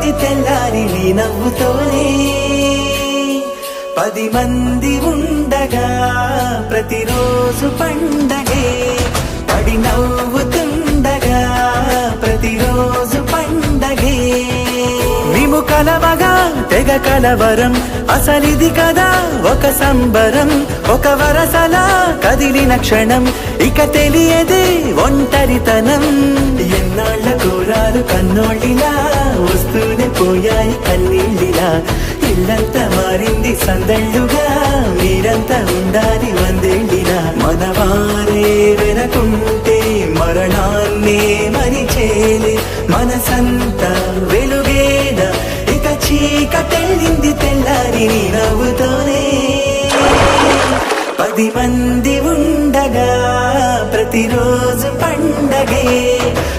తెల్లారి నీ నవ్వుతోనే 10 మంది ఉండగా ప్రతిరోజు పండగే పడి నవ్వుతుండగా ప్రతిరోజు పండగే మేము కలవగా తెగ కలవరం అసలిది కదా ఒక సంబరం ఒక వరసలా కదిలిన క్షణం ఇక తెలియదే ఒంటరితనం ఎన్నాళ్ళ కోరాలు కన్నోళ్ళిలా వస్తూనే పోయాయి కన్నీళ్ళిలా ఇల్లంతా మారింది సందళ్ళుగా మీరంతా ఉండాలి వందేళ్ళిలా మనవారే వెనకుంటే మరణాన్నే మరిచేలే మనసంతా వెలుగేన ఇక చీకటెళ్ళింది తెల్లారి నీ నవ్వుతోనే 10 మంది ఉండగా ప్రతిరోజు పండగే